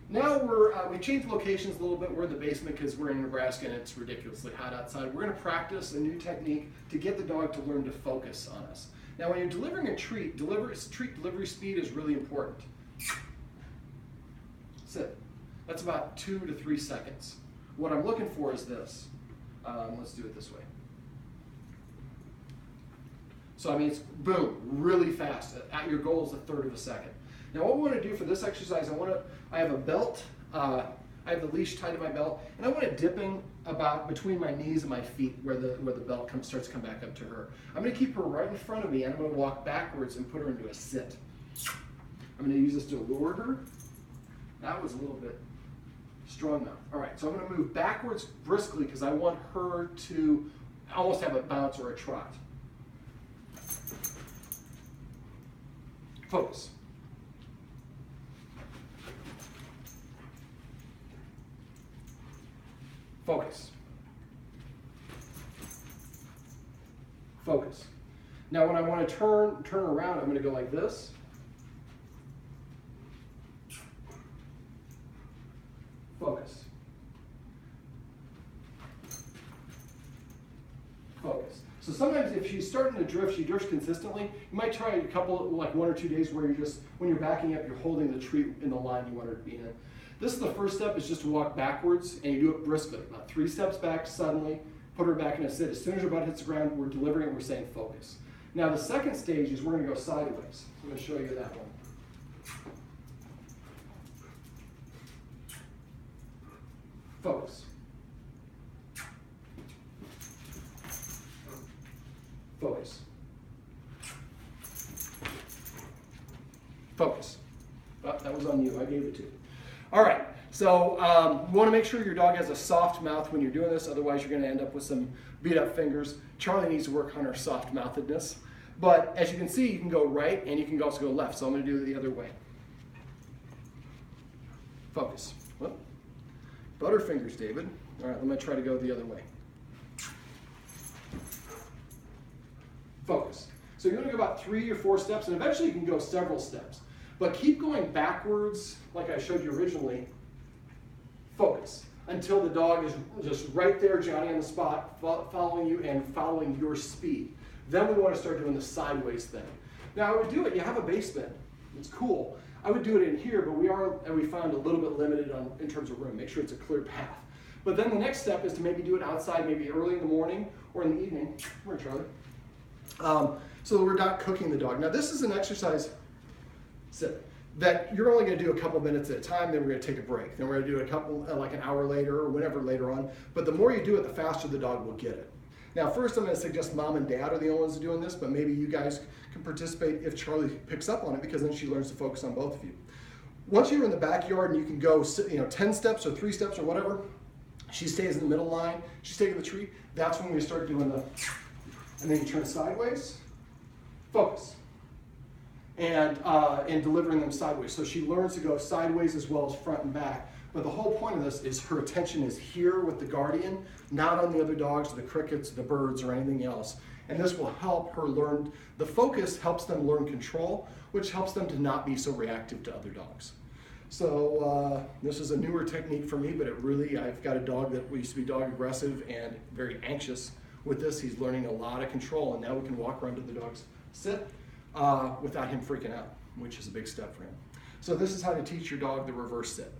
Now we changed locations a little bit. We're in the basement because we're in Nebraska and it's ridiculously hot outside. We're going to practice a new technique to get the dog to learn to focus on us. Now when you're delivering a treat, treat delivery speed is really important. Sit. That's about 2 to 3 seconds. What I'm looking for is this. Let's do it this way. So I mean, it's boom, really fast. At your goal is 1/3 of a second. Now what we want to do for this exercise, I have a belt, I have the leash tied to my belt, and I want it dipping about between my knees and my feet where the belt starts to come back up to her. I'm going to keep her right in front of me, and I'm going to walk backwards and put her into a sit. I'm going to use this to lure her. That was a little bit strong now. All right, so I'm going to move backwards briskly because I want her to almost have a bounce or a trot. Focus. Focus. Focus. Now when I want to turn around, I'm going to go like this. Focus. Focus. So sometimes if she's starting to drift, she drifts consistently, you might try a couple, like 1 or 2 days where when you're backing up, you're holding the treat in the line you want her to be in. This is the first step, is just to walk backwards, and you do it briskly. About 3 steps back suddenly, put her back in a sit. As soon as her butt hits the ground, we're delivering it, we're saying focus. Now the second stage is we're going to go sideways. So I'm going to show you that one. Focus. Focus. Focus. Oh, that was on you. I gave it to you. All right. So you want to make sure your dog has a soft mouth when you're doing this. Otherwise, you're going to end up with some beat up fingers. Charlie needs to work on her soft mouthedness. But as you can see, you can go right and you can also go left. So I'm going to do it the other way. Focus. Whoop. Butterfingers, David. All right, let me try to go the other way. Focus. So you're going to go about 3 or 4 steps, and eventually you can go several steps. But keep going backwards, like I showed you originally. Focus. Until the dog is just right there, Johnny on the spot, following you and following your speed. Then we want to start doing the sideways thing. Now I would do it, you have a basement. It's cool. I would do it in here, but we found a little bit limited in terms of room. Make sure it's a clear path. But then the next step is to maybe do it outside, maybe early in the morning or in the evening. Come here, Charlie. So that we're not cooking the dog. Now this is an exercise that you're only going to do a couple minutes at a time, then we're going to take a break. Then we're going to do a couple, like an hour later or whenever later on. But the more you do it, the faster the dog will get it. Now first I'm going to suggest mom and dad are the only ones doing this, but maybe you guys can participate if Charlie picks up on it, because then she learns to focus on both of you. Once you're in the backyard and you can go 10 steps or 3 steps or whatever, she stays in the middle line, she's taking the treat, that's when we start doing and then you turn sideways, focus. And delivering them sideways. So she learns to go sideways as well as front and back. But the whole point of this is her attention is here with the guardian, not on the other dogs, the crickets, the birds, or anything else. And this will help her learn, the focus helps them learn control, which helps them to not be so reactive to other dogs. So this is a newer technique for me, but I've got a dog that used to be dog aggressive and very anxious. With this, he's learning a lot of control, and now we can walk around to the dog's sit without him freaking out, which is a big step for him. So this is how to teach your dog the reverse sit.